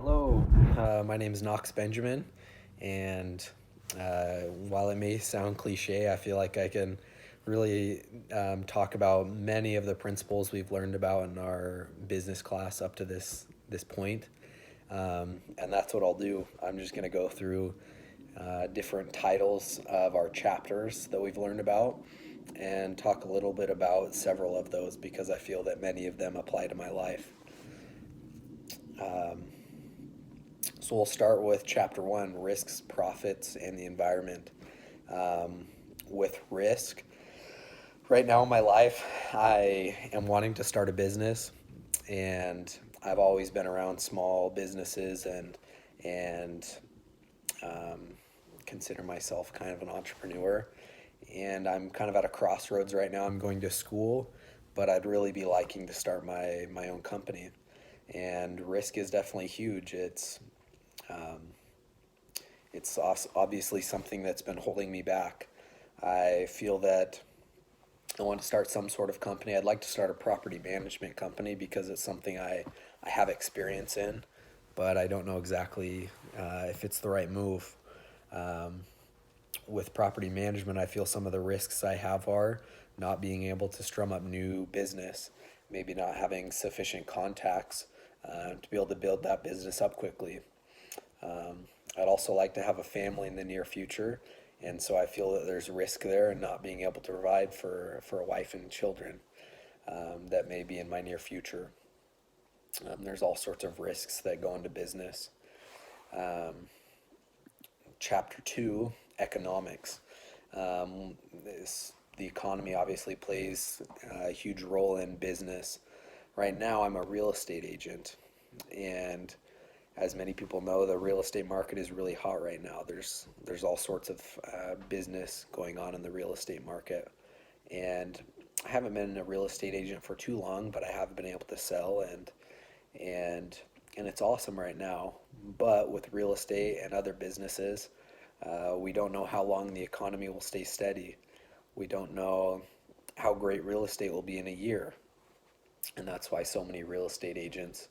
Hello, my name is Knox Benjamin, and while it may sound cliche, I feel like I can really talk about many of the principles we've learned about in our business class up to this point. And that's what I'll do. I'm just going to go through different titles of our chapters that we've learned about and talk a little bit about several of those because I feel that many of them apply to my life. Um, So we'll start with chapter one, risks, profits, and the environment. Um, with risk, right now in my life, I am wanting to start a business, and I've always been around small businesses and um, consider myself kind of an entrepreneur. And I'm kind of at a crossroads right now. I'm going to school, but I'd really be liking to start my own company. And risk is definitely huge. Um, it's obviously something that's been holding me back. I feel that I want to start some sort of company. I'd like to start a property management company because it's something I have experience in, but I don't know exactly if it's the right move. Um, with property management, I feel some of the risks I have are not being able to strum up new business, maybe not having sufficient contacts to be able to build that business up quickly. Um, I'd also like to have a family in the near future, and so I feel that there's risk there in not being able to provide for a wife and children that may be in my near future. There's all sorts of risks that go into business. Um, Chapter two, economics. The economy obviously plays a huge role in business. Right now, I'm a real estate agent, and as many people know, the real estate market is really hot right now. There's all sorts of business going on in the real estate market, and I haven't been a real estate agent for too long, but I have been able to sell and and it's awesome right now. But with real estate and other businesses, we don't know how long the economy will stay steady. We don't know how great real estate will be in a year, and that's why so many real estate agents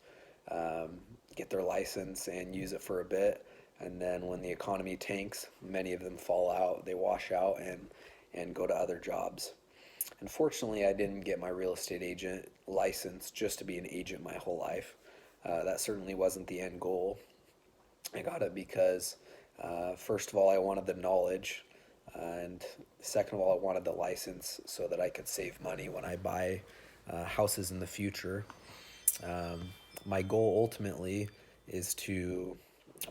um, get their license and use it for a bit, and then when the economy tanks, many of them fall out, they wash out and go to other jobs. Unfortunately, I didn't get my real estate agent license just to be an agent my whole life. That certainly wasn't the end goal. I got it because, first of all, I wanted the knowledge, and second of all, I wanted the license so that I could save money when I buy houses in the future. Um, my goal ultimately is to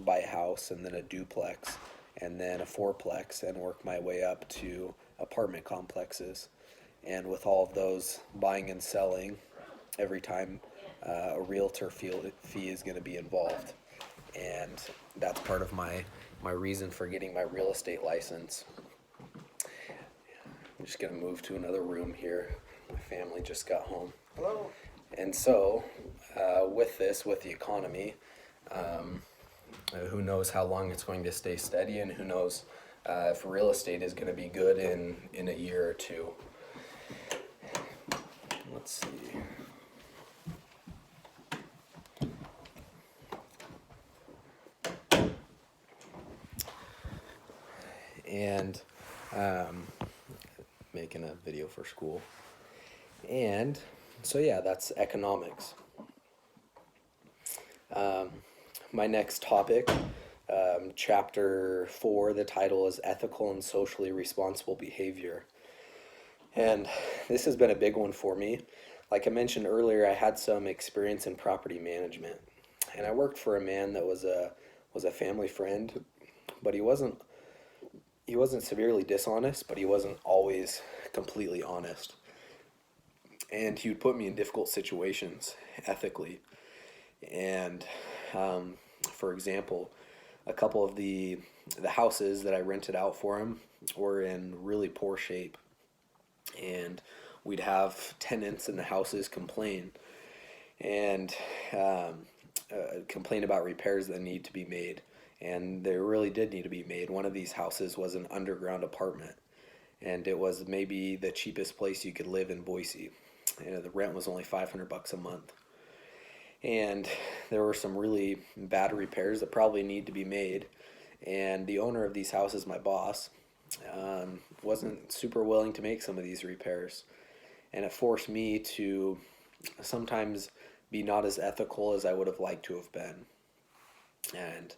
buy a house and then a duplex and then a fourplex and work my way up to apartment complexes. And with all of those buying and selling, every time a realtor fee is going to be involved. And that's part of my reason for getting my real estate license. I'm just going to move to another room here. My family just got home. Hello. And so, with the economy, who knows how long it's going to stay steady, and who knows if real estate is going to be good in a year or two. Let's see. And um, making a video for school. And so, yeah, that's economics. Um, my next topic, chapter four, the title is Ethical and Socially Responsible Behavior. And this has been a big one for me. Like I mentioned earlier, I had some experience in property management, and I worked for a man that was a family friend, but he wasn't severely dishonest, but he wasn't always completely honest. And he would put me in difficult situations ethically. And for example, a couple of the houses that I rented out for him were in really poor shape, and we'd have tenants in the houses and um, complain about repairs that need to be made, and they really did need to be made. One of these houses was an underground apartment, and it was maybe the cheapest place you could live in Boise. The rent was only $500 a month, And there were some really bad repairs that probably need to be made. And the owner of these houses, my boss, wasn't super willing to make some of these repairs. And it forced me to sometimes be not as ethical as I would have liked to have been. And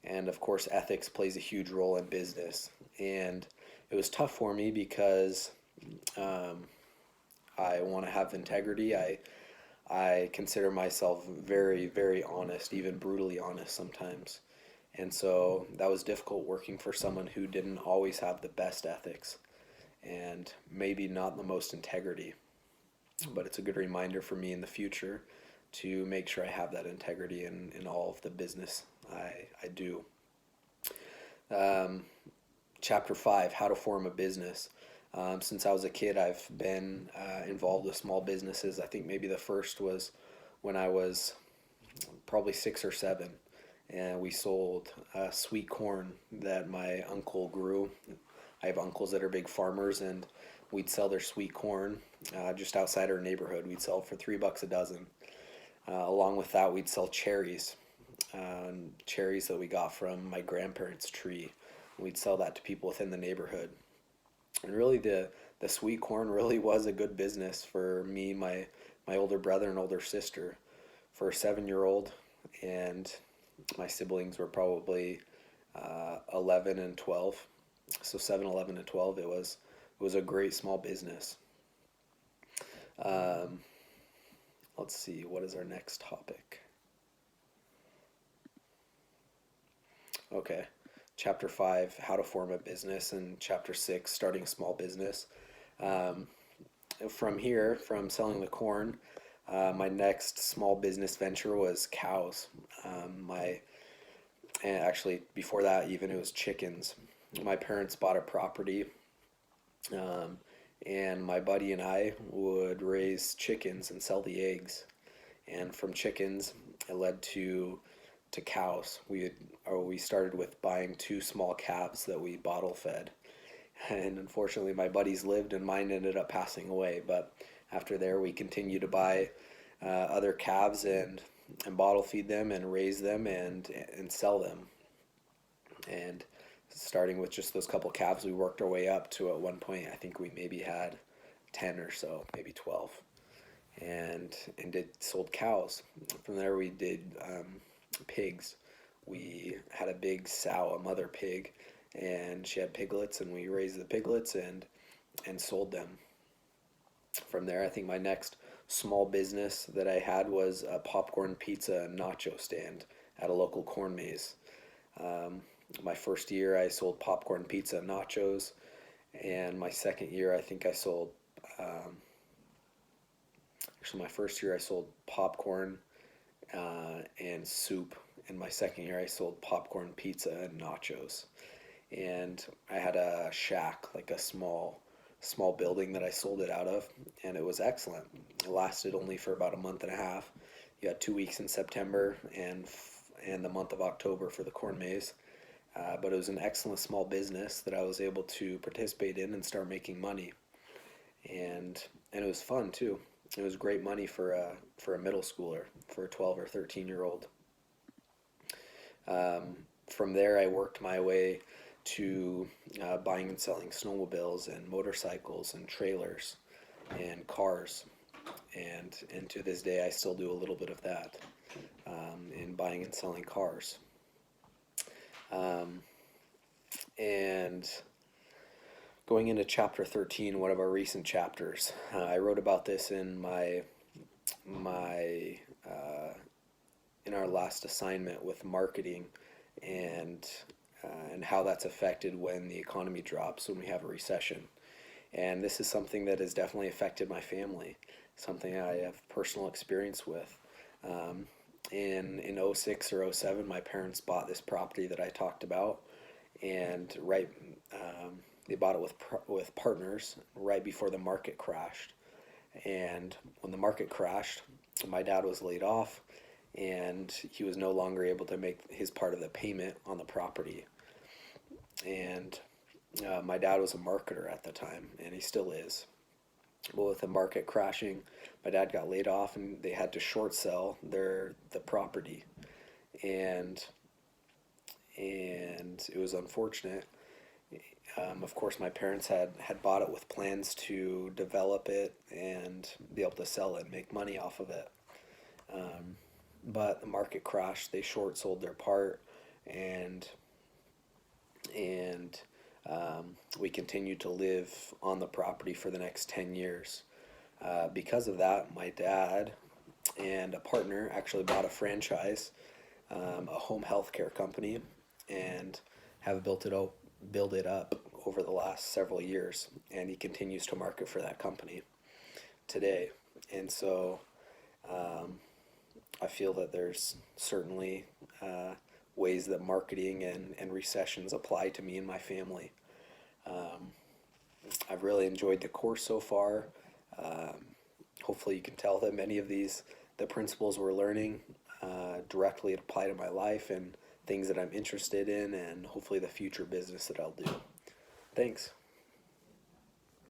and of course ethics plays a huge role in business. And it was tough for me because um, I want to have integrity. I consider myself very, very honest, even brutally honest sometimes. And so that was difficult working for someone who didn't always have the best ethics and maybe not the most integrity. But it's a good reminder for me in the future to make sure I have that integrity in all of the business I do. Um, Chapter 5, How to Form a Business. Since I was a kid, I've been involved with small businesses. I think maybe the first was when I was probably 6 or 7, and we sold sweet corn that my uncle grew. I have uncles that are big farmers, and we'd sell their sweet corn just outside our neighborhood. We'd sell for $3 a dozen. Along with that, we'd sell cherries that we got from my grandparents' tree. We'd sell that to people within the neighborhood. And really, the sweet corn really was a good business for me, my older brother and older sister. For a 7 year old, and my siblings were probably 11 and 12. So 7, 11, and 12, it was a great small business. Um, let's see, what is our next topic? Okay, chapter 5, How to Form a Business, and chapter 6, Starting a Small Business. Um, from here, from selling the corn, my next small business venture was cows. My and actually before that, even it was chickens. My parents bought a property, um, and my buddy and I would raise chickens and sell the eggs. And from chickens, it led to cows. We started with buying 2 small calves that we bottle fed, and unfortunately, my buddies lived, and mine ended up passing away. But after there, we continued to buy other calves and bottle feed them and raise them and sell them. And starting with just those couple calves, we worked our way up to at one point I think we maybe had 10 or so, maybe 12, and did sold cows. From there, we did pigs. We had a big sow, a mother pig, and she had piglets, and we raised the piglets and sold them. From there, I think my next small business that I had was a popcorn pizza and nacho stand at a local corn maze. Um, my first year, I sold popcorn pizza and nachos, and my second year, I think I sold. Um, Actually, my first year, I sold popcorn and soup. In my second year, I sold popcorn pizza and nachos. And I had a shack, like a small building that I sold it out of, and it was excellent. It lasted only for about a month and a half. You had 2 weeks in September and the month of October for the corn maze. But it was an excellent small business that I was able to participate in and start making money, and it was fun too. It was great money for a middle schooler, for a 12 or 13-year old. From there, I worked my way to buying and selling snowmobiles and motorcycles and trailers and cars. And to this day, I still do a little bit of that in buying and selling cars. Um, and going into chapter 13, one of our recent chapters, I wrote about this in my in our last assignment with marketing and and how that's affected when the economy drops, when we have a recession. And this is something that has definitely affected my family, something I have personal experience with. Um, in '06 or '07, my parents bought this property that I talked about, and they bought it with partners right before the market crashed. And when the market crashed, my dad was laid off, and he was no longer able to make his part of the payment on the property. And my dad was a marketer at the time, and he still is. Well, with the market crashing, my dad got laid off and they had to short sell the property, and it was unfortunate. Of course, my parents had bought it with plans to develop it and be able to sell it and make money off of it. Um, but the market crashed. They short sold their part, and and we continued to live on the property for the next 10 years. Because of that, my dad and a partner actually bought a franchise, a home health care company, and have built it up over the last several years. And he continues to market for that company today. And so I feel that there's certainly ways that marketing and recessions apply to me and my family. Um, I've really enjoyed the course so far. Um, Hopefully, you can tell that many of the principles we're learning, directly apply to my life and things that I'm interested in, and hopefully the future business that I'll do. Thanks.